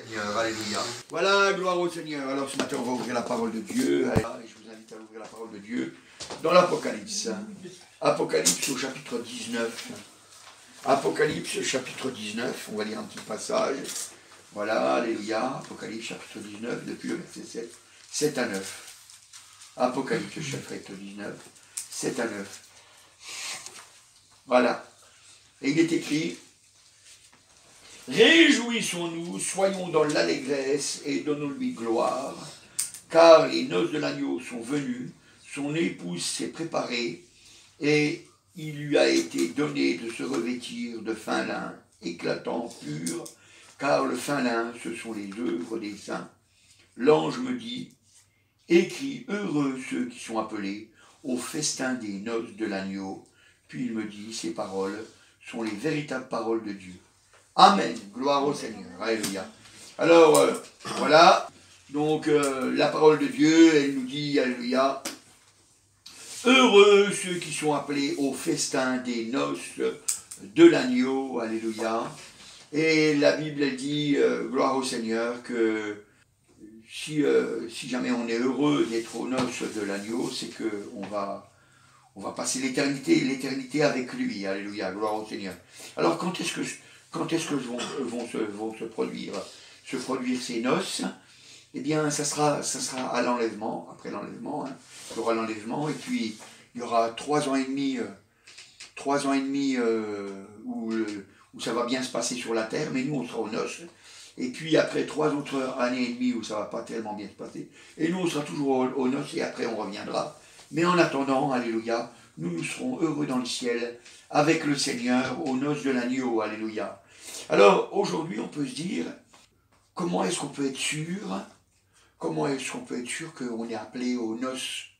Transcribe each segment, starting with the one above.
Seigneur, alléluia. Voilà, gloire au Seigneur. Alors ce matin, on va ouvrir la parole de Dieu. Et je vous invite à ouvrir la parole de Dieu dans l'Apocalypse. Apocalypse au chapitre 19. Apocalypse chapitre 19, on va lire un petit passage. Voilà, alléluia. Apocalypse chapitre 19, depuis le verset 7 à 9. Apocalypse chapitre 19, 7 à 9. Voilà. Et il est écrit: réjouissons-nous, soyons dans l'allégresse et donnons-lui gloire, car les noces de l'agneau sont venues, son épouse s'est préparée, et il lui a été donné de se revêtir de fin lin, éclatant, pur, car le fin lin, ce sont les œuvres des saints. L'ange me dit: écris, heureux ceux qui sont appelés au festin des noces de l'agneau. Puis il me dit: ces paroles sont les véritables paroles de Dieu. Amen, gloire au Seigneur, alléluia. Alors, voilà, donc la parole de Dieu, elle nous dit, alléluia, heureux ceux qui sont appelés au festin des noces de l'agneau, alléluia. Et la Bible, elle dit, gloire au Seigneur, que si jamais on est heureux d'être aux noces de l'agneau, c'est qu'on va passer l'éternité avec lui, alléluia, gloire au Seigneur. Alors quand est-ce que vont se produire ces noces? Eh bien, ça sera à l'enlèvement, après l'enlèvement, hein. Il y aura l'enlèvement, et puis il y aura 3 ans et demi où ça va bien se passer sur la terre, mais nous on sera aux noces. Et puis après 3 autres années et demie où ça va pas tellement bien se passer, et nous on sera toujours aux noces, et après on reviendra. Mais en attendant, alléluia, nous serons heureux dans le ciel, avec le Seigneur, aux noces de l'agneau, alléluia. Alors, aujourd'hui, on peut se dire, comment est-ce qu'on peut être sûr qu'on est appelé aux noces,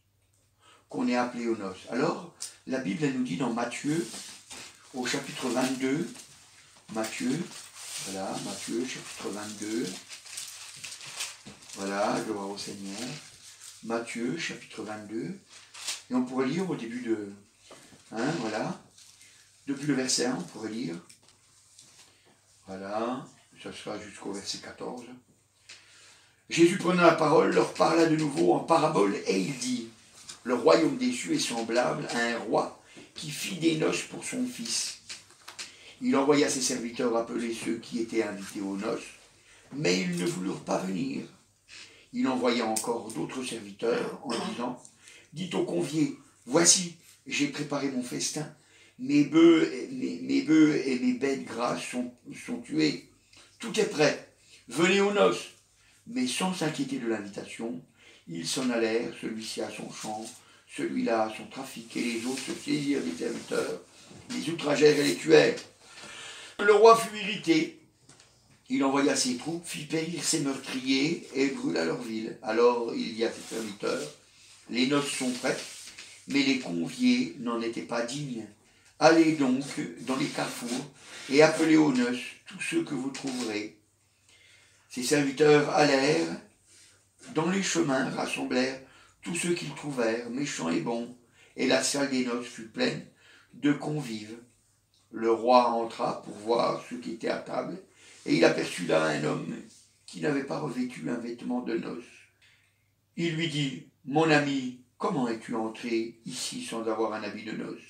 Alors, la Bible, elle nous dit dans Matthieu, au chapitre 22, Matthieu, chapitre 22, voilà, gloire au Seigneur, Matthieu, chapitre 22, et on pourrait lire au début de, voilà, depuis le verset 1, on pourrait lire, voilà, ça sera jusqu'au verset 14. Jésus, prenant la parole, leur parla de nouveau en parabole, et il dit: le royaume des cieux est semblable à un roi qui fit des noces pour son fils. Il envoya ses serviteurs appeler ceux qui étaient invités aux noces, mais ils ne voulurent pas venir. Il envoya encore d'autres serviteurs en disant: dites aux conviés, voici, j'ai préparé mon festin. Mes bœufs et mes bêtes grasses sont tués. Tout est prêt. Venez aux noces. Mais sans s'inquiéter de l'invitation, ils s'en allèrent, celui-ci à son champ, celui-là à son trafic, et les autres se saisirent des serviteurs, les outragèrent et les tuèrent. Le roi fut irrité. Il envoya ses troupes, fit périr ses meurtriers et brûla leur ville. Alors il dit à ses serviteurs: les noces sont prêtes, mais les conviés n'en étaient pas dignes. Allez donc dans les carrefours et appelez aux noces tous ceux que vous trouverez. Ses serviteurs allèrent dans les chemins, rassemblèrent tous ceux qu'ils trouvèrent, méchants et bons, et la salle des noces fut pleine de convives. Le roi entra pour voir ceux qui étaient à table, et il aperçut là un homme qui n'avait pas revêtu un vêtement de noces. Il lui dit: mon ami, comment es-tu entré ici sans avoir un habit de noces?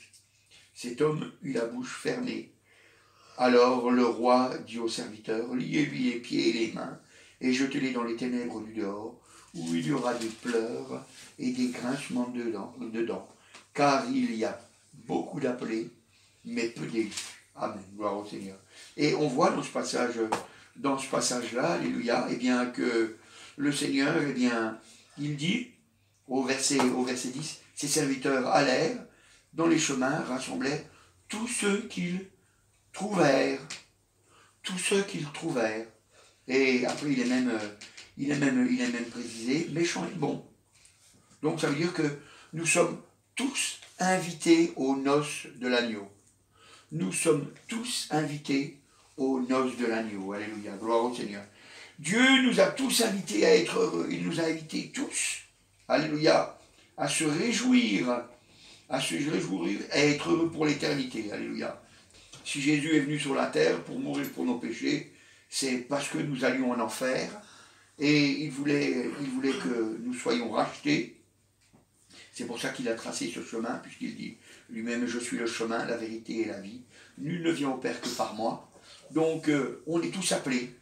Cet homme eut la bouche fermée. Alors le roi dit aux serviteurs: liez-lui les pieds et les mains, et jetez-les dans les ténèbres du dehors, où il y aura des pleurs et des grincements dedans, car il y a beaucoup d'appelés, mais peu d'élus. Amen, gloire au Seigneur. Et on voit dans ce passage-là, alléluia, eh bien que le Seigneur, eh bien, il dit au verset 10, ses serviteurs allèrent dans les chemins, rassemblèrent tous ceux qu'ils trouvèrent. Et après, il est même précisé, méchants et bons. Donc ça veut dire que nous sommes tous invités aux noces de l'agneau. Nous sommes tous invités aux noces de l'agneau. Alléluia, gloire au Seigneur. Dieu nous a tous invités à être heureux. Il nous a invités tous, alléluia, à se réjouir, à être heureux pour l'éternité. Alléluia. Si Jésus est venu sur la terre pour mourir pour nos péchés, c'est parce que nous allions en enfer, et il voulait que nous soyons rachetés. C'est pour ça qu'il a tracé ce chemin, puisqu'il dit lui-même, je suis le chemin, la vérité et la vie. Nul ne vient au Père que par moi. Donc, on est tous appelés.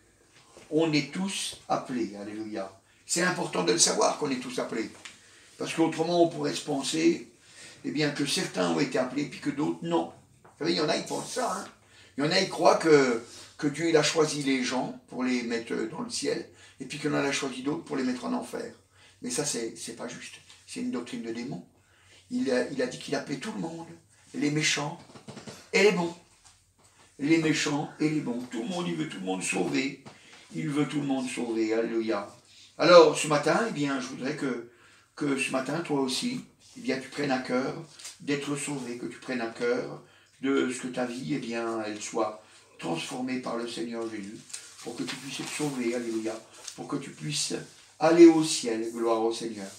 On est tous appelés, alléluia. C'est important de le savoir qu'on est tous appelés. Parce qu'autrement, on pourrait se penser, eh bien, que certains ont été appelés, puis que d'autres, non. Vous savez, il y en a, ils pensent ça, hein. Il y en a, ils croient que Dieu, il a choisi les gens pour les mettre dans le ciel, et puis qu'il en a choisi d'autres pour les mettre en enfer. Mais ça, c'est pas juste. C'est une doctrine de démon. Il a dit qu'il appelait tout le monde, les méchants et les bons. Les méchants et les bons. Tout le monde, il veut tout le monde sauver. Il veut tout le monde sauver. Alléluia. Alors, ce matin, eh bien, je voudrais que ce matin, toi aussi, eh bien, tu prennes à cœur d'être sauvé, que tu prennes à cœur de ce que ta vie, eh bien, elle soit transformée par le Seigneur Jésus, pour que tu puisses être sauvé, alléluia, pour que tu puisses aller au ciel, gloire au Seigneur.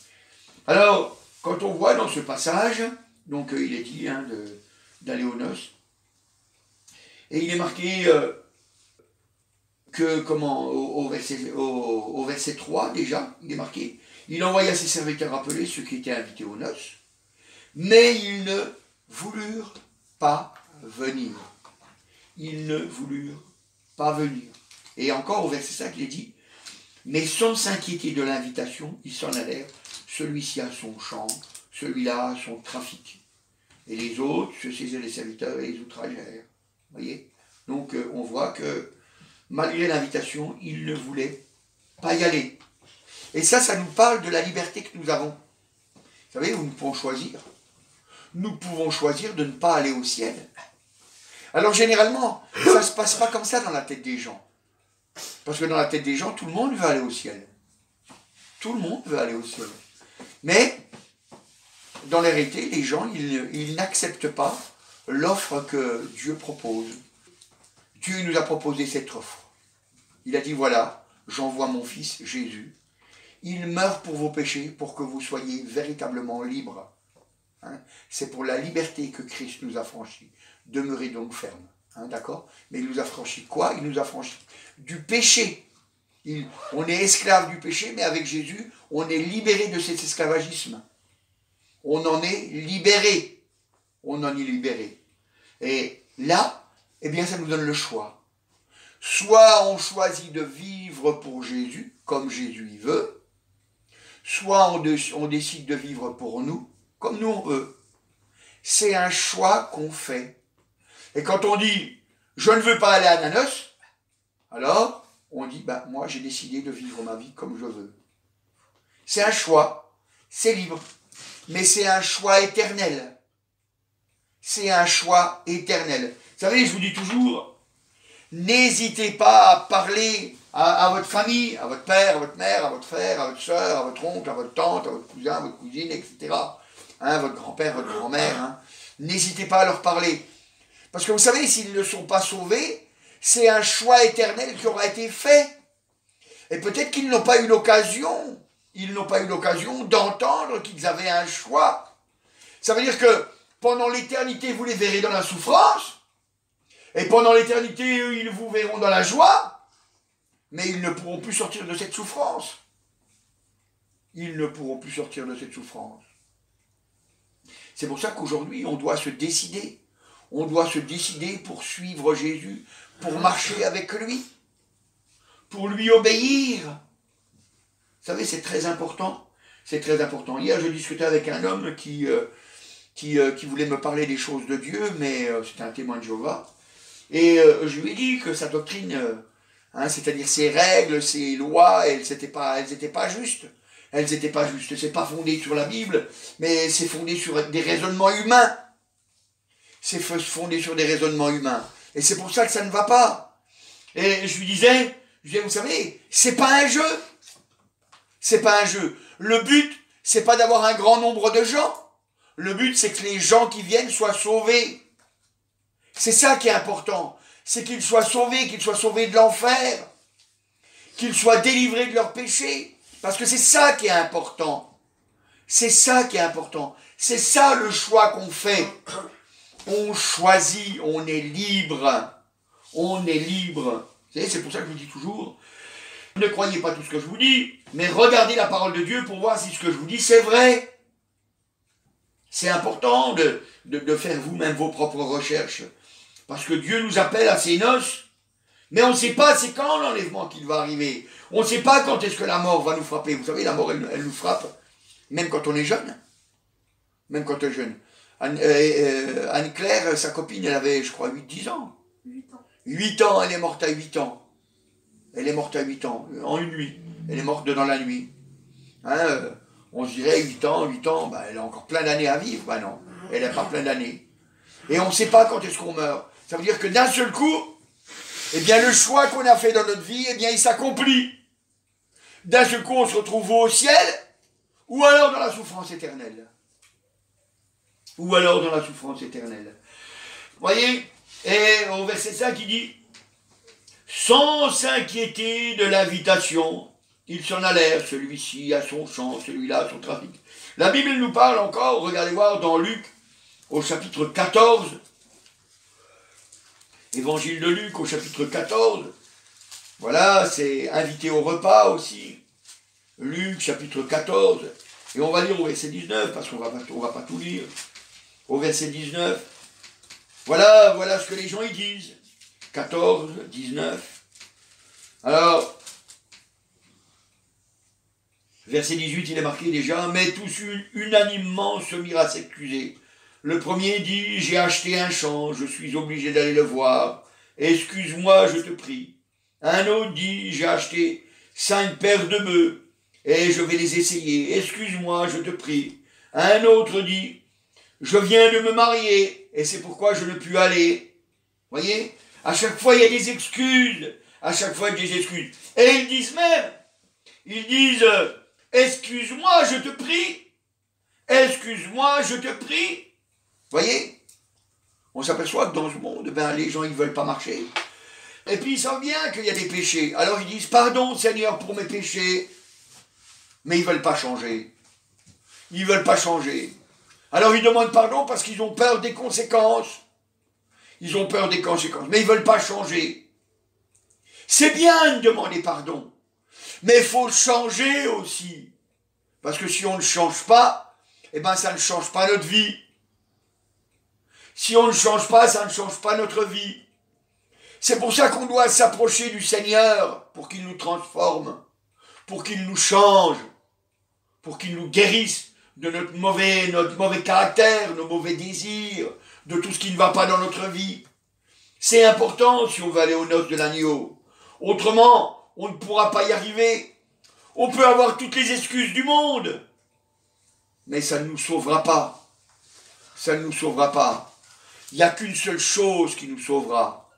Alors, quand on voit dans ce passage, donc il est dit hein, d'aller aux noces, et il est marqué que, comment, au verset 3 déjà, il est marqué, il envoya ses serviteurs appeler ceux qui étaient invités aux noces, mais ils ne voulurent pas venir. Ils ne voulurent pas venir. Et encore au verset 5, il est dit, mais sans s'inquiéter de l'invitation, ils s'en allèrent, celui-ci a son champ, celui-là a son trafic. Et les autres se saisirent les serviteurs et les outragèrent. Vous voyez? Donc on voit que malgré l'invitation, ils ne voulaient pas y aller. Et ça nous parle de la liberté que nous avons. Vous savez, nous pouvons choisir. Nous pouvons choisir de ne pas aller au ciel. Alors généralement, ça ne se passe pas comme ça dans la tête des gens. Parce que dans la tête des gens, tout le monde veut aller au ciel. Tout le monde veut aller au ciel. Mais, dans la réalité, les gens, ils n'acceptent pas l'offre que Dieu propose. Dieu nous a proposé cette offre. Il a dit, voilà, j'envoie mon fils Jésus. Il meurt pour vos péchés, pour que vous soyez véritablement libres. Hein? C'est pour la liberté que Christ nous a franchi. Demeurez donc ferme. Hein, d'accord? Mais il nous a franchi quoi? Il nous a franchi du péché. On est esclave du péché, mais avec Jésus, on est libéré de cet esclavagisme. On en est libéré. On en est libéré. Et là, eh bien, ça nous donne le choix. Soit on choisit de vivre pour Jésus, comme Jésus y veut, soit on décide de vivre pour nous, comme nous on veut. C'est un choix qu'on fait. Et quand on dit « je ne veux pas aller à Nanos », alors on dit bah, « moi j'ai décidé de vivre ma vie comme je veux ». C'est un choix, c'est libre, mais c'est un choix éternel. C'est un choix éternel. Vous savez, je vous dis toujours, n'hésitez pas à parler à votre famille, à votre père, à votre mère, à votre frère, à votre soeur, à votre oncle, à votre tante, à votre cousin, à votre cousine, etc. Hein, votre grand-père, votre grand-mère. Hein. N'hésitez pas à leur parler. Parce que vous savez, s'ils ne sont pas sauvés, c'est un choix éternel qui aura été fait. Et peut-être qu'ils n'ont pas eu l'occasion, d'entendre qu'ils avaient un choix. Ça veut dire que pendant l'éternité, vous les verrez dans la souffrance, et pendant l'éternité, eux, ils vous verront dans la joie, mais ils ne pourront plus sortir de cette souffrance. Ils ne pourront plus sortir de cette souffrance. C'est pour ça qu'aujourd'hui, on doit se décider. On doit se décider pour suivre Jésus, pour marcher avec lui, pour lui obéir. Vous savez, c'est très important. C'est très important. Hier, je discutais avec un homme qui voulait me parler des choses de Dieu, mais c'était un témoin de Jéhovah. Et je lui ai dit que sa doctrine, c'est-à-dire ses règles, ses lois, elles n'étaient pas justes. Elles n'étaient pas justes. C'est pas fondé sur la Bible, mais c'est fondé sur des raisonnements humains. C'est fondé sur des raisonnements humains. Et c'est pour ça que ça ne va pas. Et je lui disais, vous savez, c'est pas un jeu. C'est pas un jeu. Le but, c'est pas d'avoir un grand nombre de gens. Le but, c'est que les gens qui viennent soient sauvés. C'est ça qui est important. C'est qu'ils soient sauvés de l'enfer, qu'ils soient délivrés de leurs péchés. Parce que c'est ça qui est important. C'est ça qui est important. C'est ça le choix qu'on fait. On choisit, on est libre. On est libre. Vous savez, c'est pour ça que je vous dis toujours, ne croyez pas tout ce que je vous dis, mais regardez la parole de Dieu pour voir si ce que je vous dis, c'est vrai. C'est important de faire vous-même vos propres recherches. Parce que Dieu nous appelle à ses noces, mais on ne sait pas c'est quand l'enlèvement qu'il va arriver. On ne sait pas quand est-ce que la mort va nous frapper. Vous savez, la mort, elle nous frappe, même quand on est jeune. Même quand on est jeune. Anne-Claire, sa copine, elle avait, je crois, 8-10 ans. 8 ans. 8 ans, elle est morte à 8 ans. Elle est morte à 8 ans, en une nuit. Elle est morte dans la nuit. Hein, on se dirait 8 ans, bah, elle a encore plein d'années à vivre. Bah non, elle n'a pas plein d'années. Et on ne sait pas quand est-ce qu'on meurt. Ça veut dire que d'un seul coup, eh bien le choix qu'on a fait dans notre vie, eh bien il s'accomplit. D'un seul coup, on se retrouve au ciel, ou alors dans la souffrance éternelle. Ou alors dans la souffrance éternelle. Vous voyez, et au verset 5, il dit, sans s'inquiéter de l'invitation, ils s'en allèrent, celui-ci à son champ, celui-là à son trafic. La Bible nous parle encore, regardez voir dans Luc, au chapitre 14, Évangile de Luc au chapitre 14, voilà, c'est invité au repas aussi, Luc chapitre 14, et on va lire au verset 19, parce qu'on va pas tout lire, au verset 19, voilà ce que les gens y disent, 14, 19, alors, verset 18, il est marqué déjà, mais tous unanimement se mirent à s'excuser. Le premier dit, j'ai acheté un champ, je suis obligé d'aller le voir. Excuse-moi, je te prie. Un autre dit, j'ai acheté 5 paires de bœufs et je vais les essayer. Excuse-moi, je te prie. Un autre dit, je viens de me marier et c'est pourquoi je ne puis aller. Voyez, à chaque fois il y a des excuses. À chaque fois il y a des excuses. Et ils disent même, excuse-moi, je te prie. Excuse-moi, je te prie. Voyez, on s'aperçoit que dans ce monde, les gens ils ne veulent pas marcher. Et puis ils savent bien qu'il y a des péchés. Alors ils disent, pardon Seigneur pour mes péchés. Mais ils ne veulent pas changer. Ils ne veulent pas changer. Alors ils demandent pardon parce qu'ils ont peur des conséquences. Ils ont peur des conséquences. Mais ils ne veulent pas changer. C'est bien de demander pardon. Mais il faut changer aussi. Parce que si on ne change pas, eh ben ça ne change pas notre vie. Si on ne change pas, ça ne change pas notre vie. C'est pour ça qu'on doit s'approcher du Seigneur pour qu'il nous transforme, pour qu'il nous change, pour qu'il nous guérisse de notre mauvais caractère, nos mauvais désirs, de tout ce qui ne va pas dans notre vie. C'est important si on veut aller aux noces de l'agneau. Autrement, on ne pourra pas y arriver. On peut avoir toutes les excuses du monde, mais ça ne nous sauvera pas. Ça ne nous sauvera pas. Il n'y a qu'une seule chose qui nous sauvera.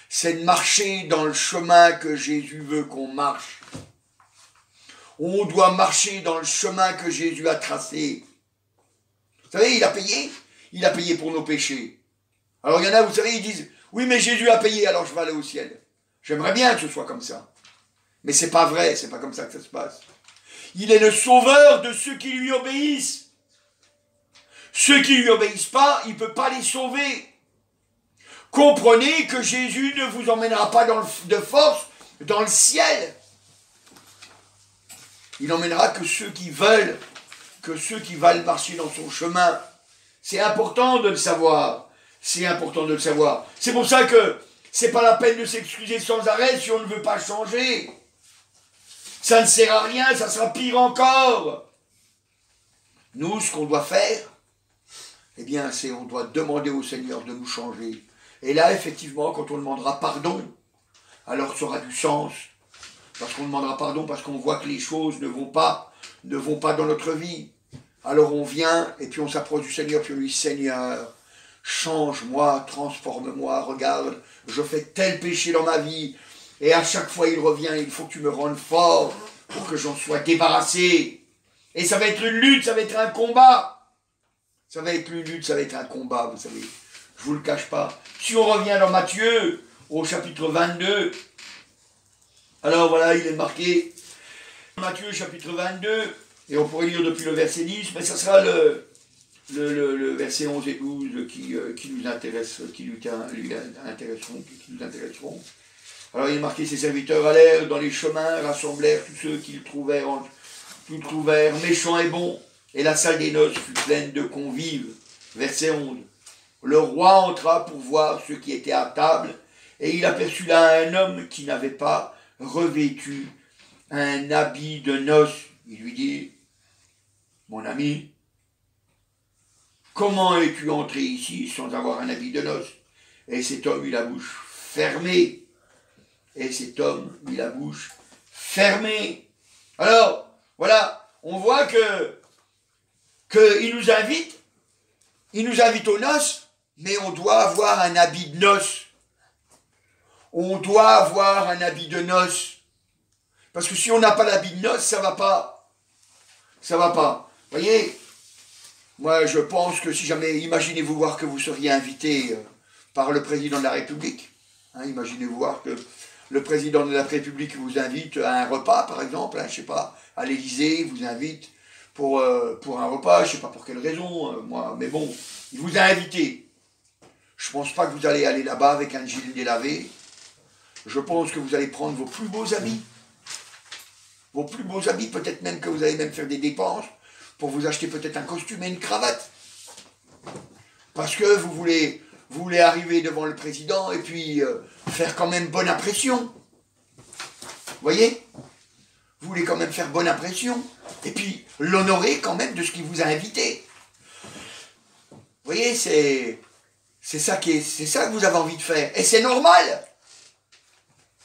C'est de marcher dans le chemin que Jésus veut qu'on marche. On doit marcher dans le chemin que Jésus a tracé. Vous savez, il a payé pour nos péchés. Alors il y en a, vous savez, ils disent, oui mais Jésus a payé, alors je vais aller au ciel. J'aimerais bien que ce soit comme ça. Mais c'est pas vrai, c'est pas comme ça que ça se passe. Il est le sauveur de ceux qui lui obéissent. Ceux qui ne lui obéissent pas, il ne peut pas les sauver. Comprenez que Jésus ne vous emmènera pas de force dans le ciel. Il n'emmènera que ceux qui veulent marcher dans son chemin. C'est important de le savoir. C'est important de le savoir. C'est pour ça que c'est pas la peine de s'excuser sans arrêt si on ne veut pas changer. Ça ne sert à rien, ça sera pire encore. Nous, ce qu'on doit faire, eh bien, c'est on doit demander au Seigneur de nous changer. Et là, effectivement, quand on demandera pardon, alors ça aura du sens. Parce qu'on demandera pardon, parce qu'on voit que les choses ne vont pas dans notre vie. Alors on vient, et puis on s'approche du Seigneur, puis on lui dit, Seigneur, change-moi, transforme-moi, regarde, je fais tel péché dans ma vie, et à chaque fois il revient, il faut que tu me rendes fort, pour que j'en sois débarrassé. Et ça va être une lutte, ça va être un combat. Ça va être une lutte, ça va être un combat, vous savez. Je ne vous le cache pas. Si on revient dans Matthieu, au chapitre 22, alors voilà, il est marqué, Matthieu chapitre 22, et on pourrait lire depuis le verset 10, mais ça sera le verset 11 et 12 qui nous intéresse, qui nous intéresseront. Alors il est marqué, ses serviteurs allèrent dans les chemins, rassemblèrent tous ceux qu'ils trouvèrent, méchants et bons, et la salle des noces fut pleine de convives. Verset 11. Le roi entra pour voir ceux qui étaient à table, et il aperçut là un homme qui n'avait pas revêtu un habit de noces. Il lui dit, mon ami, comment es-tu entré ici sans avoir un habit de noces? Et cet homme eut la bouche fermée. Alors, voilà, on voit qu'il nous invite aux noces, mais on doit avoir un habit de noces. On doit avoir un habit de noces. Parce que si on n'a pas l'habit de noces, ça va pas. Ça va pas. Vous voyez, moi je pense que si jamais, imaginez-vous voir que vous seriez invité par le président de la République. Hein, imaginez-vous voir que le président de la République vous invite à un repas, par exemple, hein, je sais pas, à l'Élysée, vous invite pour un repas, je sais pas pour quelle raison, moi, mais bon, il vous a invité. Je pense pas que vous allez aller là-bas avec un gilet délavé. Je pense que vous allez prendre vos plus beaux habits. Vos plus beaux habits, peut-être même que vous allez même faire des dépenses pour vous acheter peut-être un costume et une cravate. Parce que vous voulez arriver devant le président et puis faire quand même bonne impression. Vous voyez? Vous voulez quand même faire bonne impression. Et puis l'honorer quand même de ce qu'il vous a invité. Vous voyez, c'est ça que vous avez envie de faire. Et c'est normal.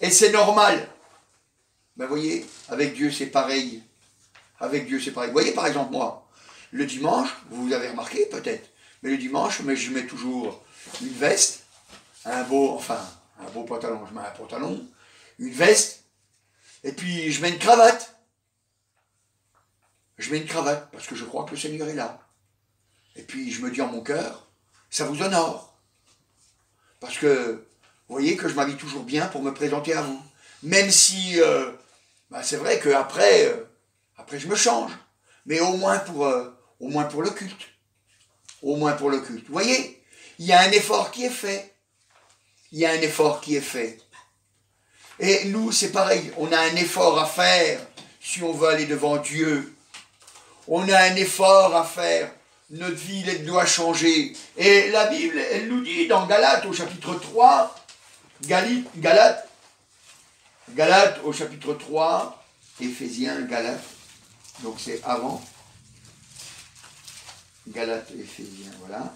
Et c'est normal. Ben vous voyez, avec Dieu c'est pareil. Avec Dieu c'est pareil. Vous voyez par exemple moi, le dimanche, vous avez remarqué peut-être, mais le dimanche, je mets toujours une veste, un beau pantalon, je mets un pantalon, une veste, et puis je mets une cravate. Je mets une cravate, parce que je crois que le Seigneur est là. Et puis je me dis en mon cœur, ça vous honore. Parce que, vous voyez que je m'habille toujours bien pour me présenter à vous. Même si, c'est vrai qu'après, après je me change. Mais au moins pour le culte. Au moins pour le culte. Vous voyez, il y a un effort qui est fait. Il y a un effort qui est fait. Et nous, c'est pareil. On a un effort à faire si on veut aller devant Dieu. On a un effort à faire. Notre vie, elle doit changer. Et la Bible, elle nous dit dans Galates au chapitre 3, Galates au chapitre 3, Éphésiens, Galates, donc c'est avant. Galates, Éphésiens, voilà.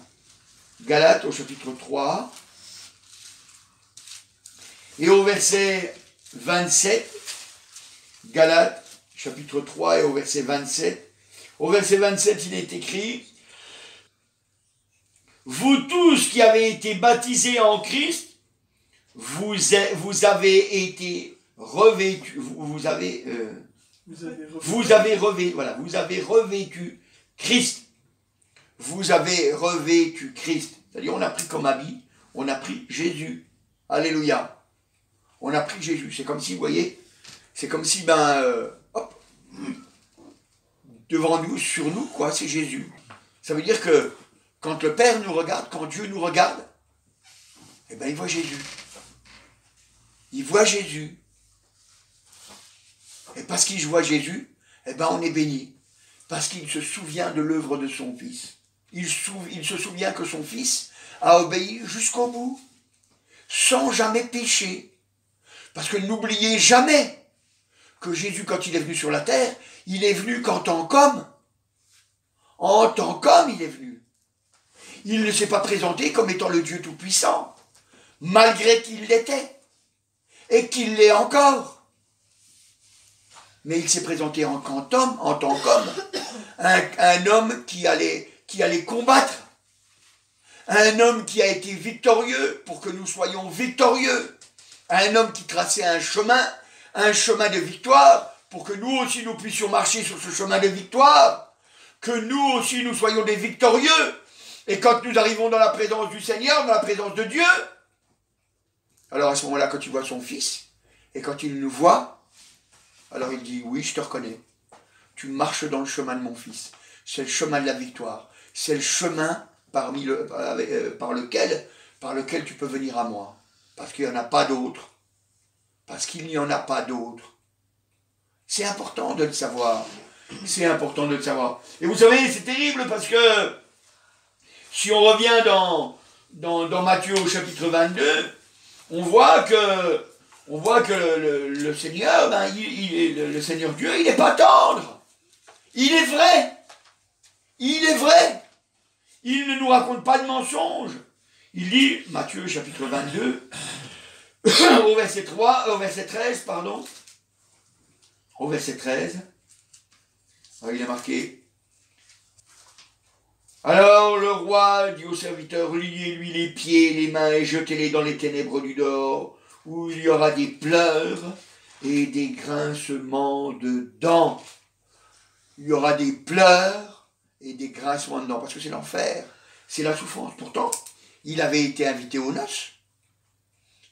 Galates au chapitre 3, et au verset 27, Galates, chapitre 3 et au verset 27, au verset 27, il est écrit, « Vous tous qui avez été baptisés en Christ, vous avez été revêtus, vous avez revêtu Christ. Vous avez revêtu Christ. » C'est-à-dire, on a pris comme habit, on a pris Jésus. Alléluia. On a pris Jésus. C'est comme si, vous voyez, c'est comme si, devant nous, sur nous, quoi, c'est Jésus. Ça veut dire que quand le Père nous regarde, quand Dieu nous regarde, eh bien, il voit Jésus. Il voit Jésus. Et parce qu'il voit Jésus, eh bien, on est béni. Parce qu'il se souvient de l'œuvre de son Fils. Il se souvient que son Fils a obéi jusqu'au bout, sans jamais pécher. Parce que n'oubliez jamais que Jésus, quand il est venu sur la terre, il est venu qu'en tant qu'homme. En tant qu'homme, il est venu. Il ne s'est pas présenté comme étant le Dieu Tout-Puissant, malgré qu'il l'était, et qu'il l'est encore. Mais il s'est présenté en tant qu'homme, un homme qui allait combattre, un homme qui a été victorieux pour que nous soyons victorieux, un homme qui traçait un chemin de victoire, pour que nous aussi nous puissions marcher sur ce chemin de victoire, que nous aussi nous soyons des victorieux, et quand nous arrivons dans la présence du Seigneur, dans la présence de Dieu, alors à ce moment-là, quand il voit son Fils, et quand il nous voit, alors il dit, oui, je te reconnais, tu marches dans le chemin de mon Fils, c'est le chemin de la victoire, c'est le chemin par lequel tu peux venir à moi, parce qu'il n'y en a pas d'autre. parce qu'il n'y en a pas d'autre. C'est important de le savoir. C'est important de le savoir. Et vous savez, c'est terrible parce que si on revient dans Matthieu au chapitre 22, on voit que le Seigneur, le Seigneur Dieu, il n'est pas tendre. Il est vrai. Il est vrai. Il ne nous raconte pas de mensonges. Il dit, Matthieu chapitre 22, au verset 13, pardon, au verset 13, il est marqué, alors le roi dit au serviteur, liez-lui les pieds et les mains et jetez-les dans les ténèbres du dehors, où il y aura des pleurs et des grincements de dents. Il y aura des pleurs et des grincements de dents, parce que c'est l'enfer, c'est la souffrance. Pourtant, il avait été invité aux noces.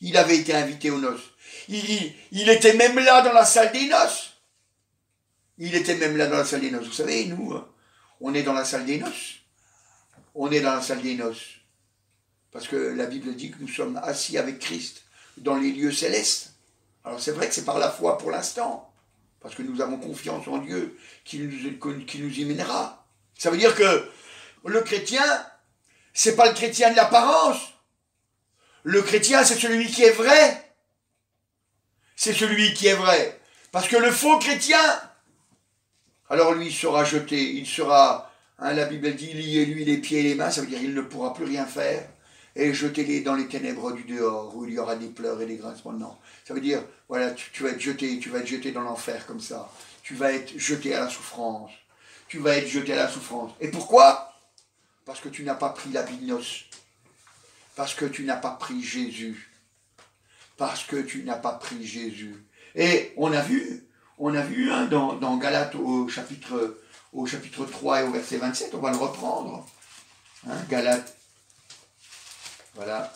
Il avait été invité aux noces. Il était même là dans la salle des noces. Il était même là dans la salle des noces. Vous savez, nous, on est dans la salle des noces. On est dans la salle des noces. Parce que la Bible dit que nous sommes assis avec Christ dans les lieux célestes. Alors c'est vrai que c'est par la foi pour l'instant. Parce que nous avons confiance en Dieu qui nous y mènera. Ça veut dire que le chrétien, c'est pas le chrétien de l'apparence. Le chrétien, c'est celui qui est vrai. C'est celui qui est vrai. Parce que le faux chrétien, alors lui, il sera jeté, il sera, la Bible dit, liez-lui les pieds et les mains, ça veut dire qu'il ne pourra plus rien faire, et jetez-les dans les ténèbres du dehors, où il y aura des pleurs et des grincements de dents. Ça veut dire, voilà, tu vas être jeté dans l'enfer comme ça. Tu vas être jeté à la souffrance. Tu vas être jeté à la souffrance. Et pourquoi? Parce que tu n'as pas pris l'habit de noces. Parce que tu n'as pas pris Jésus. Parce que tu n'as pas pris Jésus. Et on a vu dans Galates au chapitre 3 et au verset 27, on va le reprendre. Galates. Voilà.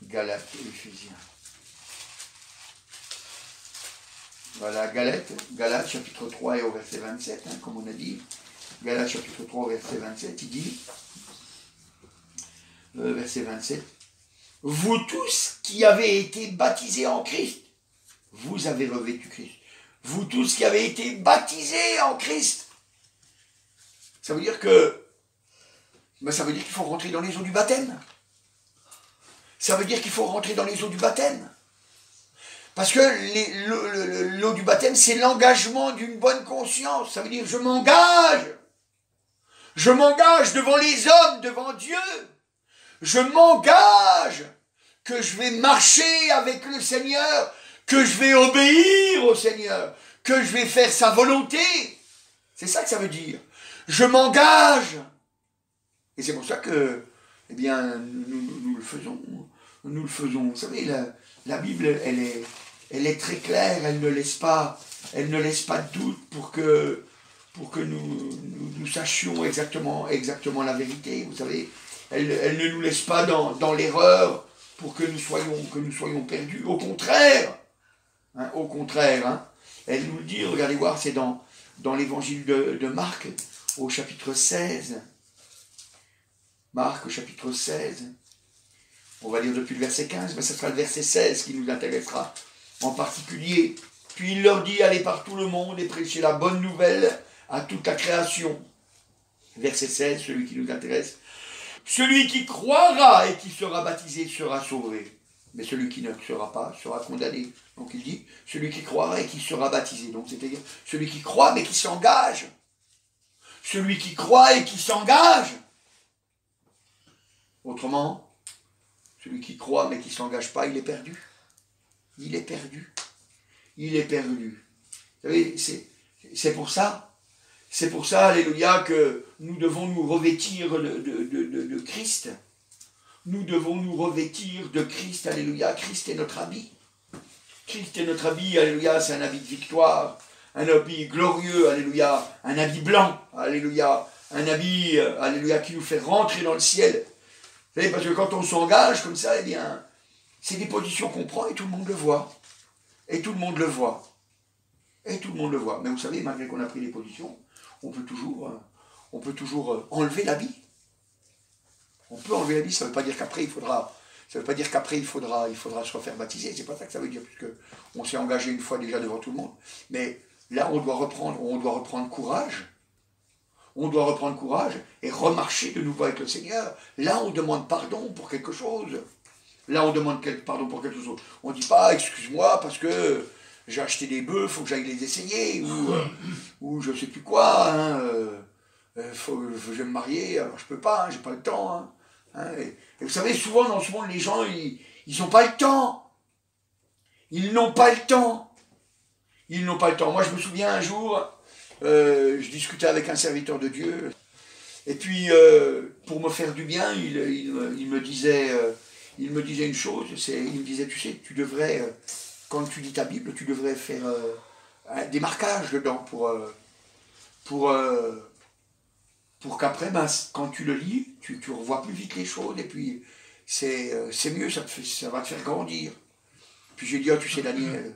Galates et Éphésiens. Voilà, Galates chapitre 3 et au verset 27, comme on a dit. Galates chapitre 3 au verset 27, il dit, verset 27, « Vous tous qui avez été baptisés en Christ, vous avez revêtu Christ. Vous tous qui avez été baptisés en Christ. » Ça veut dire que, ça veut dire qu'il faut rentrer dans les eaux du baptême. Ça veut dire qu'il faut rentrer dans les eaux du baptême. Parce que l'eau du baptême, c'est l'engagement d'une bonne conscience. Ça veut dire je m'engage. Je m'engage devant les hommes, devant Dieu. Je m'engage que je vais marcher avec le Seigneur, que je vais obéir au Seigneur, que je vais faire sa volonté. C'est ça que ça veut dire. Je m'engage. Et c'est pour ça que, eh bien, nous le faisons. Nous le faisons. Vous savez, la Bible, elle est très claire, elle ne laisse pas de doute pour que nous sachions exactement la vérité. Vous savez, elle ne nous laisse pas dans l'erreur pour que nous soyons perdus. Au contraire, elle nous le dit, regardez voir, c'est dans l'évangile de Marc, au chapitre 16. Marc, au chapitre 16. On va lire depuis le verset 15, mais ce sera le verset 16 qui nous intéressera en particulier. Puis il leur dit, allez par tout le monde et prêchez la bonne nouvelle à toute la création. Verset 16, celui qui nous intéresse. Celui qui croira et qui sera baptisé sera sauvé. Mais celui qui ne sera pas sera condamné. Donc il dit, celui qui croira et qui sera baptisé. Donc c'est-à-dire, celui qui croit mais qui s'engage. Celui qui croit et qui s'engage. Autrement, celui qui croit mais qui ne s'engage pas, il est perdu. Il est perdu. Il est perdu. Vous savez, c'est pour ça, alléluia, que nous devons nous revêtir de Christ. Nous devons nous revêtir de Christ, alléluia. Christ est notre habit. Christ est notre habit, alléluia, c'est un habit de victoire, un habit glorieux, alléluia, un habit blanc, alléluia, un habit, alléluia, qui nous fait rentrer dans le ciel. Vous savez, parce que quand on s'engage comme ça, eh bien, c'est des positions qu'on prend et tout le monde le voit. Et tout le monde le voit. Et tout le monde le voit. Mais vous savez, malgré qu'on a pris des positions, on peut toujours enlever l'habit. On peut enlever l'habit, ça ne veut pas dire qu'après, il faudra Ça ne veut pas dire qu'après il faudra se refaire baptiser, c'est pas ça que ça veut dire, puisque on s'est engagé une fois déjà devant tout le monde. Mais là, on doit reprendre courage. On doit reprendre courage et remarcher de nouveau avec le Seigneur. Là, on demande pardon pour quelque chose. Là, on demande pardon pour quelque chose. On ne dit pas, excuse-moi, parce que j'ai acheté des bœufs, il faut que j'aille les essayer, ou je ne sais plus quoi, hein, je vais me marier, alors je peux pas, hein, j'ai pas le temps. Hein, et vous savez, souvent dans ce monde, les gens, ils n'ont pas le temps. Ils n'ont pas le temps. Ils n'ont pas le temps. Moi, je me souviens un jour, je discutais avec un serviteur de Dieu, et puis, pour me faire du bien, il me disait une chose, il me disait, tu sais, tu devrais, quand tu lis ta Bible, tu devrais faire des marquages dedans pour qu'après, ben, quand tu le lis, tu revois plus vite les choses, et puis c'est mieux, ça va te faire grandir. Puis j'ai dit, oh, tu sais, Daniel,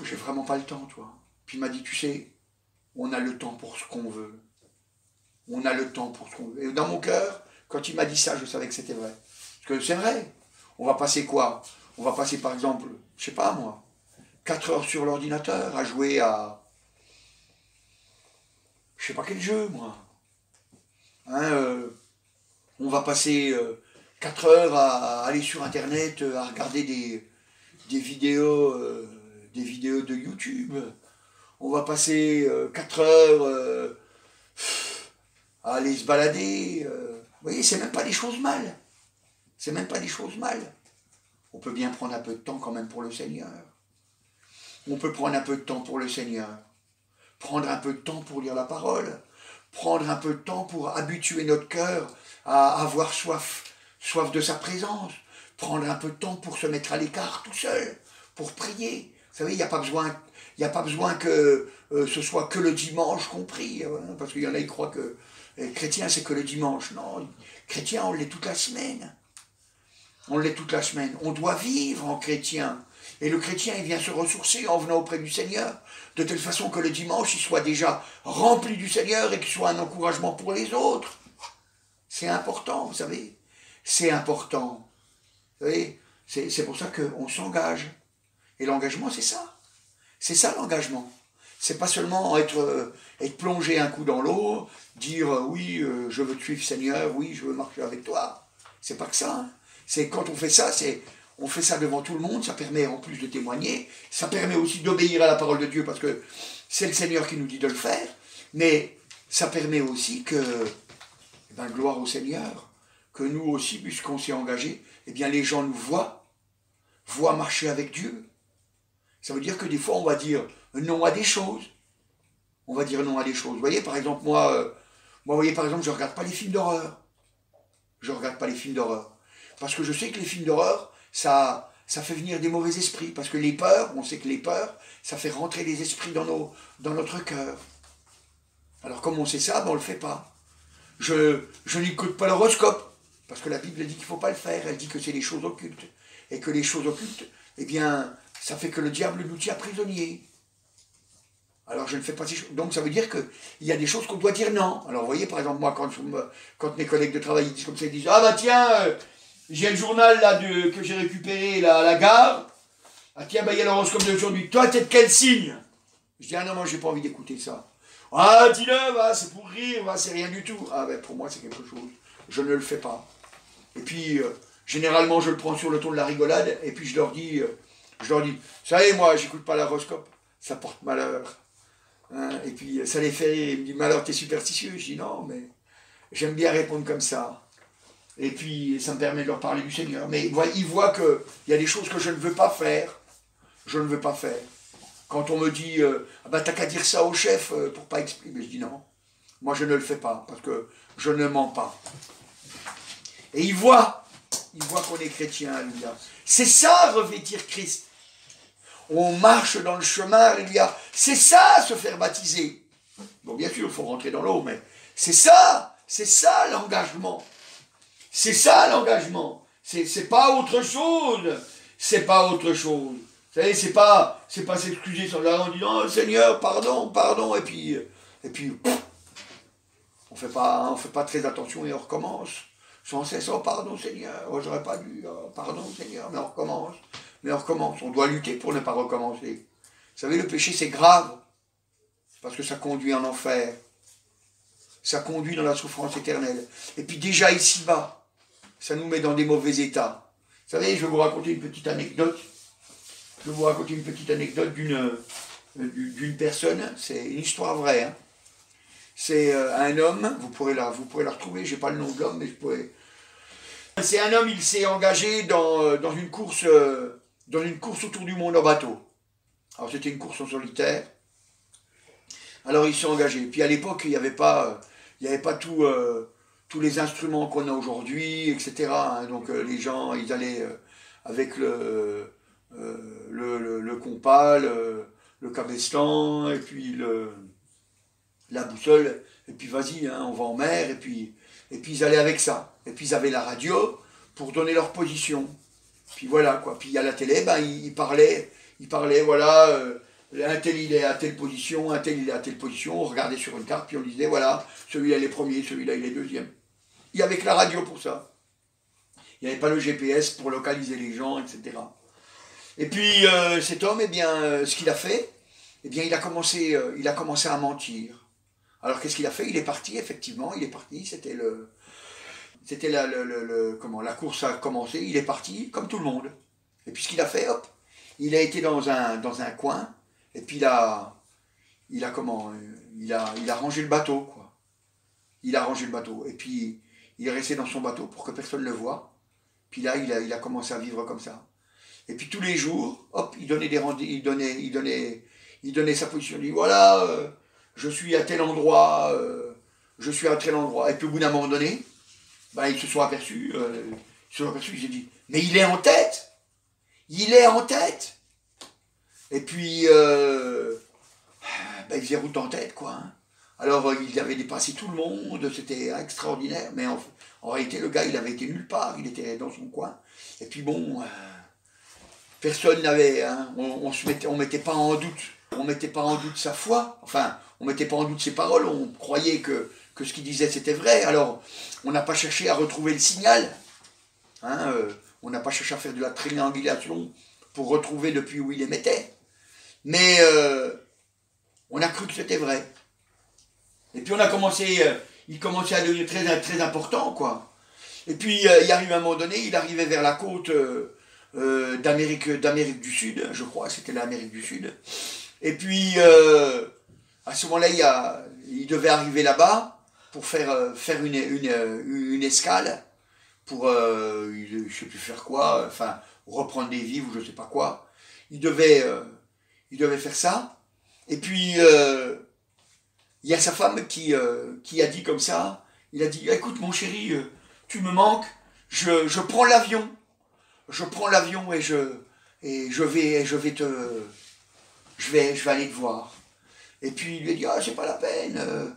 j'ai vraiment pas le temps, toi. Puis il m'a dit, tu sais, on a le temps pour ce qu'on veut. On a le temps pour ce qu'on veut. Et dans mon cœur, quand il m'a dit ça, je savais que c'était vrai. Parce que c'est vrai. On va passer quoi? On va passer par exemple, je sais pas moi, 4 heures sur l'ordinateur à jouer à... Je sais pas quel jeu, moi. Hein, on va passer 4 heures à aller sur Internet, à regarder des vidéos de YouTube. On va passer 4 heures à aller se balader. Vous voyez, c'est même pas des choses mal. C'est même pas des choses mal. On peut bien prendre un peu de temps quand même pour le Seigneur. On peut prendre un peu de temps pour le Seigneur. Prendre un peu de temps pour lire la parole. Prendre un peu de temps pour habituer notre cœur à avoir soif de sa présence. Prendre un peu de temps pour se mettre à l'écart tout seul, pour prier. Vous savez, il n'y a pas besoin que ce soit que le dimanche qu'on prie, hein, parce qu'il y en a qui croient que chrétien c'est que le dimanche. Non, chrétien on l'est toute la semaine. On l'est toute la semaine. On doit vivre en chrétien. Et le chrétien, il vient se ressourcer en venant auprès du Seigneur, de telle façon que le dimanche, il soit déjà rempli du Seigneur et qu'il soit un encouragement pour les autres. C'est important, vous savez. C'est important. Vous savez, c'est pour ça qu'on s'engage. Et l'engagement, c'est ça. C'est ça l'engagement. C'est pas seulement être plongé un coup dans l'eau, dire oui, je veux te suivre Seigneur, oui, je veux marcher avec toi. C'est pas que ça. Hein. C'est quand on fait ça, on fait ça devant tout le monde, ça permet en plus de témoigner, ça permet aussi d'obéir à la parole de Dieu parce que c'est le Seigneur qui nous dit de le faire, mais ça permet aussi que, eh ben, gloire au Seigneur, que nous aussi, puisqu'on s'est engagé, eh bien les gens nous voient marcher avec Dieu. Ça veut dire que des fois on va dire non à des choses. On va dire non à des choses. Vous voyez, par exemple, moi, vous voyez, par exemple, je ne regarde pas les films d'horreur. Je ne regarde pas les films d'horreur. Parce que je sais que les films d'horreur, ça fait venir des mauvais esprits. Parce que les peurs, on sait que les peurs, ça fait rentrer des esprits dans notre cœur. Alors comme on sait ça, ben on ne le fait pas. Je n'écoute pas l'horoscope. Parce que la Bible dit qu'il ne faut pas le faire. Elle dit que c'est les choses occultes. Et que les choses occultes, eh bien, ça fait que le diable nous tient prisonniers. Alors je ne fais pas ces choses. Donc ça veut dire qu'il y a des choses qu'on doit dire non. Alors vous voyez, par exemple, moi, quand mes collègues de travail ils disent comme ça, ils disent « Ah bah tiens, j'ai le journal là que j'ai récupéré là, à la gare. Ah tiens, bah il y a l'horoscope d'aujourd'hui. Toi, t'es de quel signe ?» Je dis « Ah non, moi j'ai pas envie d'écouter ça. »« Ah, dis-le, bah, c'est pour rire, bah, c'est rien du tout. » Ah ben pour moi c'est quelque chose. Je ne le fais pas. Et puis, généralement, je le prends sur le ton de la rigolade, et puis je leur dis, vous savez, moi, j'écoute pas l'horoscope, ça porte malheur. Hein, et puis, ça les fait rire. Ils me disent, mais alors, t'es superstitieux? Je dis, non, mais j'aime bien répondre comme ça. Et puis, ça me permet de leur parler du Seigneur. Mais ils voient qu'il y a des choses que je ne veux pas faire. Je ne veux pas faire. Quand on me dit, ah bah, t'as qu'à dire ça au chef pour pas exprimer, je dis non. Moi, je ne le fais pas, parce que je ne mens pas. Et ils voient qu'on est chrétien, alléluia. C'est ça, revêtir Christ. On marche dans le chemin, alléluia. C'est ça, se faire baptiser. Bon, bien sûr, il faut rentrer dans l'eau, mais c'est ça l'engagement. C'est ça l'engagement. C'est pas autre chose. C'est pas autre chose. Vous savez, c'est pas s'excuser sur la en disant, oh, Seigneur, pardon, et puis on fait pas très attention et on recommence. sans cesse, oh pardon Seigneur, oh j'aurais pas dû, oh, pardon Seigneur, mais on recommence, mais on recommence. On doit lutter pour ne pas recommencer. Vous savez, le péché c'est grave, parce que ça conduit en enfer. Ça conduit dans la souffrance éternelle. Et puis déjà ici-bas, ça nous met dans des mauvais états. Vous savez, je vais vous raconter une petite anecdote. Je vais vous raconter une petite anecdote d'une personne. C'est une histoire vraie. Hein. C'est un homme, vous pourrez la retrouver, je n'ai pas le nom de l'homme, mais je pourrais... C'est un homme, il s'est engagé dans une course autour du monde en bateau. Alors c'était une course en solitaire. Alors il s'est engagé. Puis à l'époque, il n'y avait pas tous les instruments qu'on a aujourd'hui, etc. Hein. Donc les gens, ils allaient avec le compas, le cabestan, et puis la boussole, et puis vas-y, hein, on va en mer, et puis ils allaient avec ça. Et puis ils avaient la radio pour donner leur position. Puis voilà, quoi. Puis à la télé, ben, ils parlaient, voilà, un tel il est à telle position, un tel il est à telle position, on regardait sur une carte, puis on disait, voilà, celui-là il est premier, celui-là il est deuxième. Il y avait que la radio pour ça. Il n'y avait pas le GPS pour localiser les gens, etc. Et puis cet homme, eh bien, ce qu'il a fait, eh bien, il a commencé à mentir. Alors qu'est-ce qu'il a fait? Il est parti, effectivement, il est parti, la course a commencé, il est parti comme tout le monde. Et puis ce qu'il a fait, hop, il a été dans un coin, et puis il a rangé le bateau, quoi. Il a rangé le bateau, et puis il est resté dans son bateau pour que personne ne le voie. Puis là, il a commencé à vivre comme ça. Et puis tous les jours, hop, il donnait sa position. Il dit, voilà, je suis à tel endroit, Et puis au bout d'un moment donné, ben, ils se sont aperçus, ils s'est dit, mais il est en tête. Il est en tête. Et puis, ben, il faisait route en tête, quoi. Hein. Alors, il avait dépassé tout le monde, c'était extraordinaire, mais en réalité, le gars, il avait été nulle part, il était dans son coin. Et puis bon, personne n'avait, hein, on mettait pas en doute sa foi, enfin, on mettait pas en doute ses paroles, on croyait que ce qu'il disait c'était vrai, alors on n'a pas cherché à retrouver le signal, hein, on n'a pas cherché à faire de la triangulation pour retrouver depuis où il émettait, mais on a cru que c'était vrai. Et puis il commençait à devenir très, très important, quoi. Et puis il arrive un moment donné, il arrivait vers la côte d'Amérique du Sud, je crois, c'était l'Amérique du Sud. Et puis à ce moment-là, il devait arriver là-bas pour faire une escale, pour, je ne sais plus faire quoi, enfin, reprendre des vivres ou je ne sais pas quoi. Il devait faire ça. Et puis, il y a sa femme qui a dit comme ça, il a dit, écoute mon chéri, tu me manques, je prends l'avion. Je prends l'avion et je vais aller te voir. Et puis il lui a dit, ah, c'est pas la peine,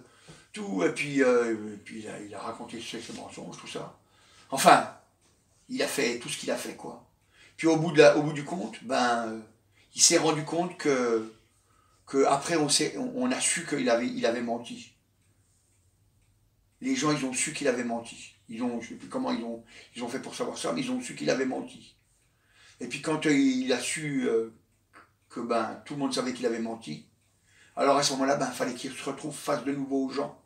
tout. Et puis il a raconté ses mensonges, tout ça. Enfin, il a fait tout ce qu'il a fait, quoi. Puis au bout du compte, ben, il s'est rendu compte que après on a su qu'il avait menti. Les gens, ils ont su qu'il avait menti. Je ne sais plus comment ils ont fait pour savoir ça, mais ils ont su qu'il avait menti. Et puis quand il a su que ben, tout le monde savait qu'il avait menti, alors à ce moment-là, ben, il fallait qu'il se retrouve face de nouveau aux gens.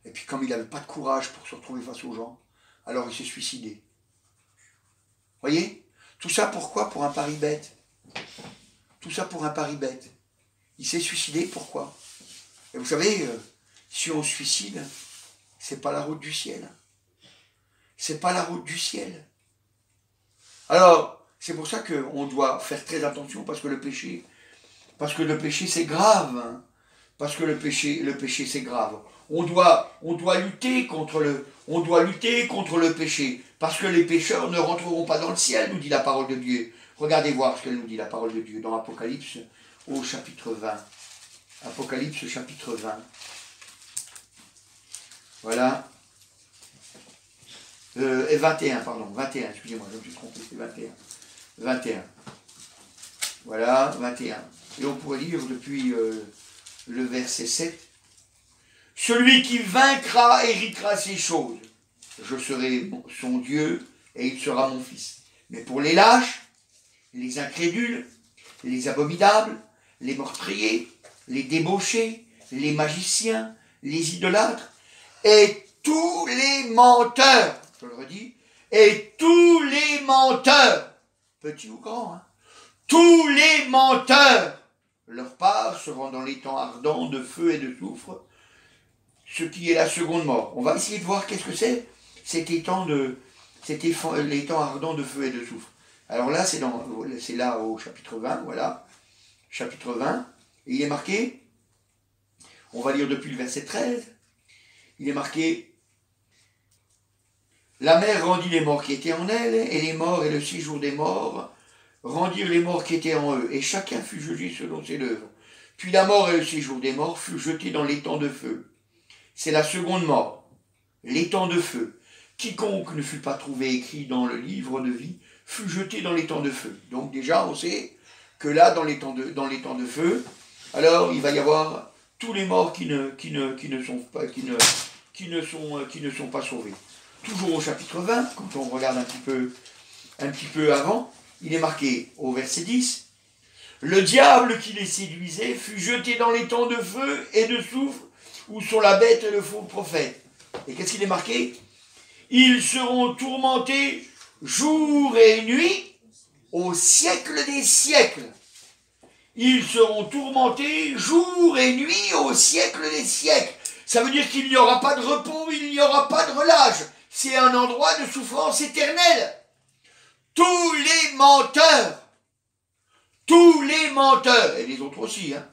Et puis comme il n'avait pas de courage pour se retrouver face aux gens, alors il s'est suicidé. Voyez? Tout ça pourquoi? Pour un pari bête. Tout ça pour un pari bête. Il s'est suicidé, pourquoi? Et vous savez, si on se suicide, c'est pas la route du ciel. C'est pas la route du ciel. Alors, c'est pour ça qu'on doit faire très attention, parce que le péché c'est grave. Hein. Parce que le péché c'est grave. On doit lutter contre le péché, parce que les pécheurs ne rentreront pas dans le ciel, nous dit la parole de Dieu. Regardez voir ce qu'elle nous dit, la parole de Dieu, dans Apocalypse, au chapitre 20. Apocalypse, chapitre 20. Voilà. Et 21, pardon. 21, excusez-moi, je me suis trompé, c'est 21. 21. Voilà, 21. Et on pourrait lire depuis le verset 7. Celui qui vaincra héritera ces choses. je serai son Dieu et il sera mon fils. Mais pour les lâches, les incrédules, les abominables, les meurtriers, les débauchés, les magiciens, les idolâtres, et tous les menteurs, je le redis, et tous les menteurs, petits ou grands, hein, tous les menteurs, leur part sera dans les temps ardents de feu et de soufre, ce qui est la seconde mort. On va essayer de voir qu'est-ce que c'est les temps ardents de feu et de soufre. Alors là, c'est là au chapitre 20, voilà, chapitre 20, et il est marqué, on va lire depuis le verset 13, il est marqué, la mer rendit les morts qui étaient en elle, et les morts et le séjour des morts rendirent les morts qui étaient en eux, et chacun fut jugé selon ses œuvres. Puis la mort et le séjour des morts furent jetés dans l'étang de feu. C'est la seconde mort, l'étang de feu. Quiconque ne fut pas trouvé écrit dans le livre de vie fut jeté dans l'étang de feu. Donc déjà, on sait que là, dans l'étang de feu, alors il va y avoir tous les morts qui ne sont pas sauvés. Toujours au chapitre 20, quand on regarde un petit peu avant, il est marqué au verset 10, le diable qui les séduisait fut jeté dans l'étang de feu et de soufre où sont la bête et le faux prophète. Et qu'est-ce qu'il est marqué? Ils seront tourmentés jour et nuit au siècle des siècles. Ils seront tourmentés jour et nuit au siècle des siècles. Ça veut dire qu'il n'y aura pas de repos, il n'y aura pas de relâche. C'est un endroit de souffrance éternelle. Tous les menteurs, et les autres aussi, hein,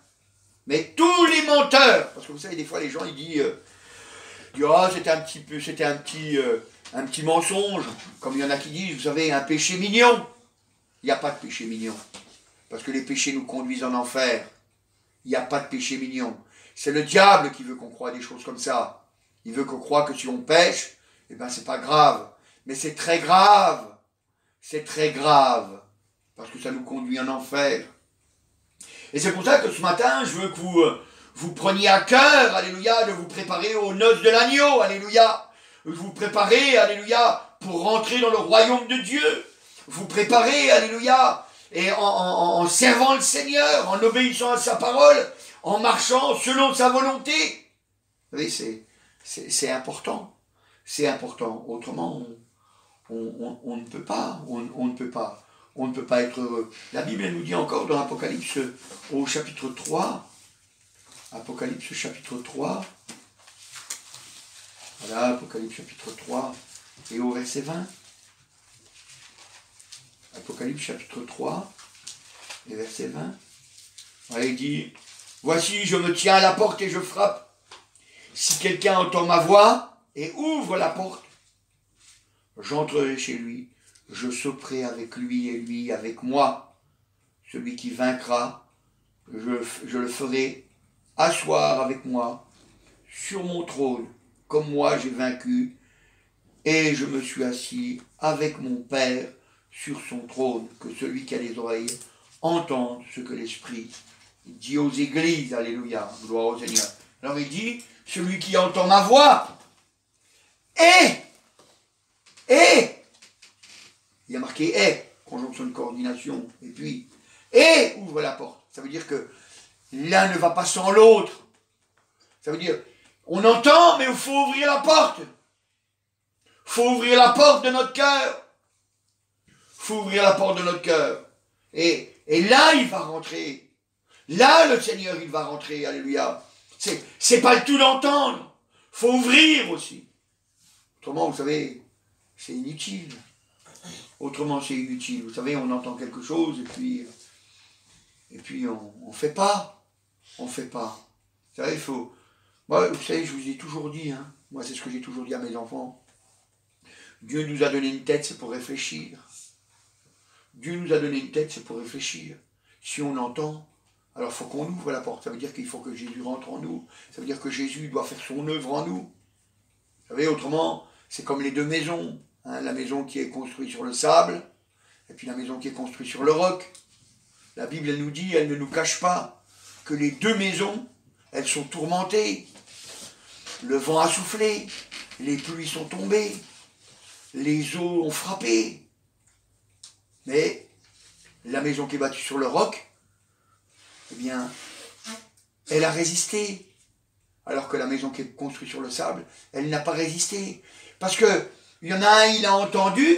mais tous les menteurs, parce que vous savez, des fois les gens ils disent ah, c'était un petit mensonge, comme il y en a qui disent, vous savez, un péché mignon. Il n'y a pas de péché mignon, parce que les péchés nous conduisent en enfer. Il n'y a pas de péché mignon. C'est le diable qui veut qu'on croie des choses comme ça. Il veut qu'on croie que si on pêche, eh ben c'est pas grave. Mais c'est très grave. C'est très grave. Parce que ça nous conduit en enfer. Et c'est pour ça que ce matin, je veux que vous preniez à cœur, alléluia, de vous préparer aux noces de l'agneau, alléluia. Vous préparez, alléluia, pour rentrer dans le royaume de Dieu. Vous préparez, alléluia, et en servant le Seigneur, en obéissant à sa parole, en marchant selon sa volonté. Vous savez, c'est important. C'est important. Autrement, on ne peut pas. On ne peut pas. On ne peut pas être heureux. La Bible elle nous dit encore dans Apocalypse au chapitre 3, Apocalypse chapitre 3, voilà, Apocalypse chapitre 3, et au verset 20, Apocalypse chapitre 3, et verset 20, voilà, il dit, voici, je me tiens à la porte et je frappe. Si quelqu'un entend ma voix et ouvre la porte, j'entrerai chez lui. Je sauterai avec lui et lui avec moi. Celui qui vaincra, je le ferai asseoir avec moi sur mon trône, comme moi j'ai vaincu, et je me suis assis avec mon Père sur son trône. Que celui qui a les oreilles entende ce que l'Esprit dit aux églises. Alléluia, gloire au Seigneur. Alors il dit, celui qui entend ma voix, et il y a marqué « et », conjonction de coordination, et puis « et » ouvre la porte. Ça veut dire que l'un ne va pas sans l'autre. Ça veut dire, on entend, mais il faut ouvrir la porte. Il faut ouvrir la porte de notre cœur. Il faut ouvrir la porte de notre cœur. Et là, il va rentrer. Là, le Seigneur, il va rentrer. Alléluia. C'est pas le tout d'entendre. Il faut ouvrir aussi. Autrement, vous savez, c'est inutile. Autrement, c'est inutile. Vous savez, on entend quelque chose et puis on fait pas. On fait pas. Vous savez, il faut... Moi, vous savez, je vous ai toujours dit, hein, moi, c'est ce que j'ai toujours dit à mes enfants. Dieu nous a donné une tête, c'est pour réfléchir. Dieu nous a donné une tête, c'est pour réfléchir. Si on entend, alors il faut qu'on ouvre la porte. Ça veut dire qu'il faut que Jésus rentre en nous. Ça veut dire que Jésus doit faire son œuvre en nous. Vous savez, autrement, c'est comme les deux maisons. Hein, la maison qui est construite sur le sable, et puis la maison qui est construite sur le roc. La Bible, elle nous dit, elle ne nous cache pas, que les deux maisons, elles sont tourmentées. Le vent a soufflé, les pluies sont tombées, les eaux ont frappé. Mais la maison qui est bâtie sur le roc, eh bien, elle a résisté. Alors que la maison qui est construite sur le sable, elle n'a pas résisté. Parce que il y en a un, il a entendu,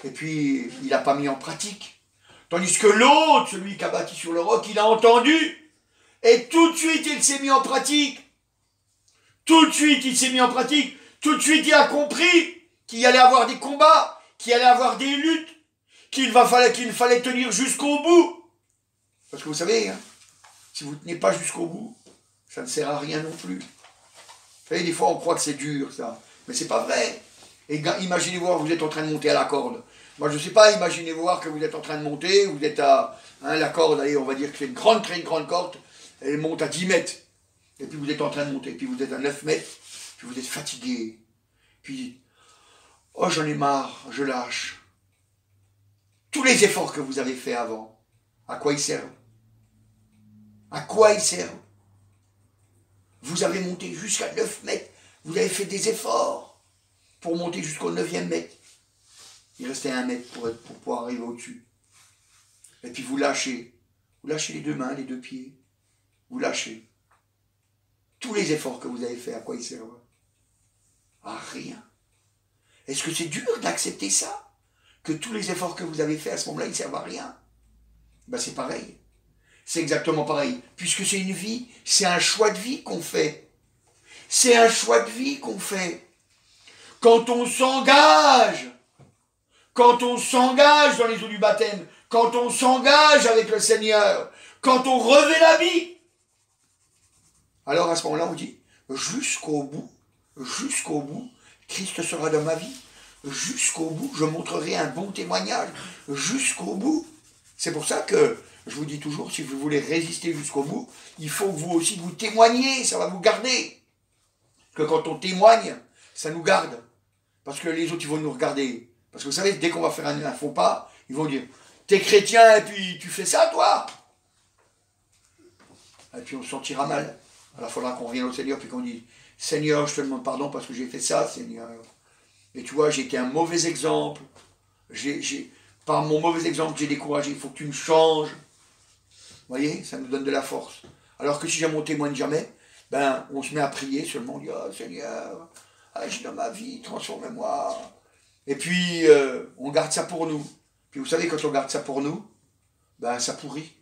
et puis il n'a pas mis en pratique. Tandis que l'autre, celui qui a bâti sur le roc, il a entendu, et tout de suite il s'est mis en pratique. Tout de suite il s'est mis en pratique. Tout de suite il a compris qu'il y allait avoir des combats, qu'il y allait avoir des luttes, qu'il fallait tenir jusqu'au bout. Parce que vous savez, hein, si vous ne tenez pas jusqu'au bout, ça ne sert à rien non plus. Vous savez, des fois on croit que c'est dur ça, mais c'est pas vrai. Et imaginez voir, vous êtes en train de monter à la corde. Moi je ne sais pas, imaginez voir que vous êtes en train de monter, vous êtes à la corde, allez, on va dire que c'est une grande corde, elle monte à 10 mètres. Et puis vous êtes en train de monter, puis vous êtes à 9 mètres, puis vous êtes fatigué. Puis, oh j'en ai marre, je lâche. Tous les efforts que vous avez faits avant, à quoi ils servent? À quoi ils servent? Vous avez monté jusqu'à 9 mètres, vous avez fait des efforts pour monter jusqu'au 9e mètre. Il restait 1 mètre pour pouvoir arriver au-dessus. Et puis vous lâchez les deux mains, les deux pieds, vous lâchez. Tous les efforts que vous avez faits, à quoi ils servent? À rien. Est-ce que c'est dur d'accepter ça? Que tous les efforts que vous avez faits à ce moment-là, ils ne servent à rien? Ben c'est pareil. C'est exactement pareil. Puisque c'est une vie, c'est un choix de vie qu'on fait. C'est un choix de vie qu'on fait. Quand on s'engage dans les eaux du baptême, quand on s'engage avec le Seigneur, quand on revêt la vie, alors à ce moment-là, on dit, jusqu'au bout, Christ sera dans ma vie. Jusqu'au bout, je montrerai un bon témoignage. Jusqu'au bout. C'est pour ça que je vous dis toujours, si vous voulez résister jusqu'au bout, il faut que vous aussi vous témoigniez, ça va vous garder. Que quand on témoigne, ça nous garde. Parce que les autres, ils vont nous regarder. Parce que vous savez, dès qu'on va faire un faux pas, ils vont dire, t'es chrétien et puis tu fais ça, toi? Et puis on se sentira mal. Alors il faudra qu'on revienne au Seigneur, puis qu'on dise, Seigneur, je te demande pardon parce que j'ai fait ça, Seigneur. Et tu vois, j'ai été un mauvais exemple. Par mon mauvais exemple, j'ai découragé, il faut que tu me changes. Vous voyez, ça nous donne de la force. Alors que si jamais on témoigne jamais, ben, on se met à prier seulement, on dit, oh Seigneur, agis dans ma vie, transforme-moi. Et puis, on garde ça pour nous. Puis vous savez, quand on garde ça pour nous, ben, ça pourrit.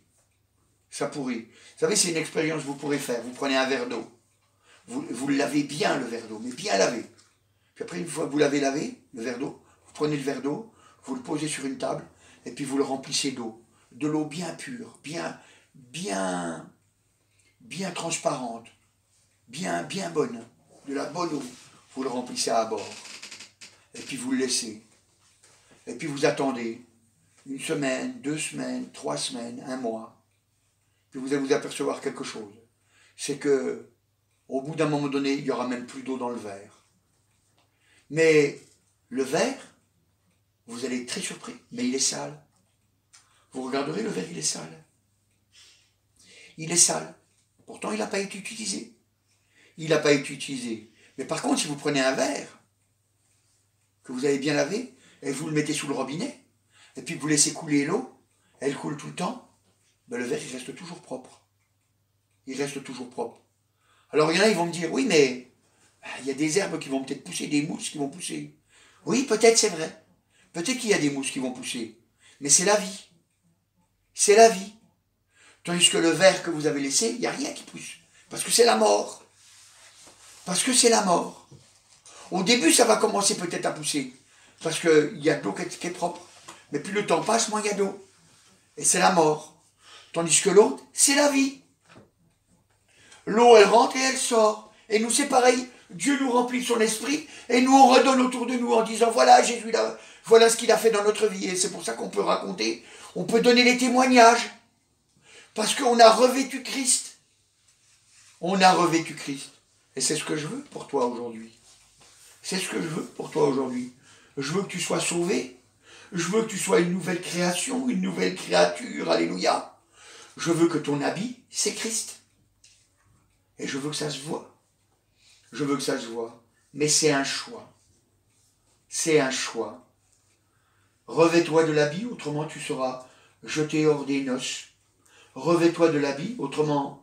Ça pourrit. Vous savez, c'est une expérience que vous pourrez faire. Vous prenez un verre d'eau. Vous lavez bien le verre d'eau, mais bien lavé. Puis après, une fois que vous l'avez lavé, le verre d'eau, vous prenez le verre d'eau, vous le posez sur une table, et puis vous le remplissez d'eau. De l'eau bien pure, bien transparente, bien bonne. De la bonne eau. Vous le remplissez à bord. Et puis vous le laissez. Et puis vous attendez 1 semaine, 2 semaines, 3 semaines, 1 mois. Puis vous allez vous apercevoir quelque chose. C'est que, au bout d'un moment donné, il n'y aura même plus d'eau dans le verre. Mais le verre, vous allez être très surpris, mais il est sale. Vous regarderez, le verre, il est sale. Il est sale. Pourtant, il n'a pas été utilisé. Il n'a pas été utilisé. Mais par contre, si vous prenez un verre, que vous avez bien lavé, et vous le mettez sous le robinet, et puis vous laissez couler l'eau, elle coule tout le temps, ben le verre, il reste toujours propre. Il reste toujours propre. Alors il y en a, ils vont me dire, oui, mais il y a des herbes qui vont peut-être pousser, des mousses qui vont pousser. Oui, peut-être, c'est vrai. Peut-être qu'il y a des mousses qui vont pousser. Mais c'est la vie. C'est la vie. Tandis que le verre que vous avez laissé, il n'y a rien qui pousse. Parce que c'est la mort. Parce que c'est la mort. Au début, ça va commencer peut-être à pousser. Parce qu'il y a de l'eau qui est propre. Mais plus le temps passe, moins il y a d'eau. Et c'est la mort. Tandis que l'autre, c'est la vie. L'eau, elle rentre et elle sort. Et nous, c'est pareil. Dieu nous remplit de son esprit et nous, on redonne autour de nous en disant, voilà, Jésus, là, voilà ce qu'il a fait dans notre vie. Et c'est pour ça qu'on peut raconter, on peut donner les témoignages. Parce qu'on a revêtu Christ. On a revêtu Christ. Et c'est ce que je veux pour toi aujourd'hui. C'est ce que je veux pour toi aujourd'hui. Je veux que tu sois sauvé. Je veux que tu sois une nouvelle création, une nouvelle créature. Alléluia. Je veux que ton habit, c'est Christ. Et je veux que ça se voie. Je veux que ça se voie. Mais c'est un choix. C'est un choix. Revêt-toi de l'habit, autrement tu seras jeté hors des noces. Revêt-toi de l'habit, autrement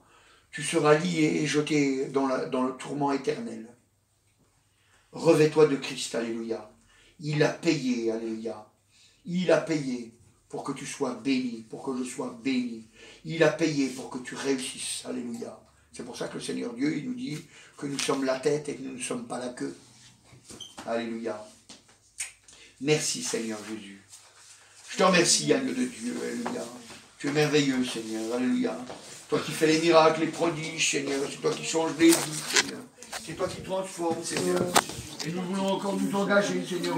tu seras lié et jeté dans le tourment éternel. Revêt-toi de Christ, alléluia. Il a payé, alléluia. Il a payé pour que tu sois béni, pour que je sois béni. Il a payé pour que tu réussisses, alléluia. C'est pour ça que le Seigneur Dieu, il nous dit que nous sommes la tête et que nous ne sommes pas la queue. Alléluia. Merci Seigneur Jésus. Je te remercie, agneau de Dieu, alléluia. Tu es merveilleux, Seigneur, alléluia. Toi qui fais les miracles, les prodiges, Seigneur. C'est toi qui changes les vies, Seigneur. C'est toi qui transformes, Seigneur. Et nous voulons encore nous engager, Seigneur.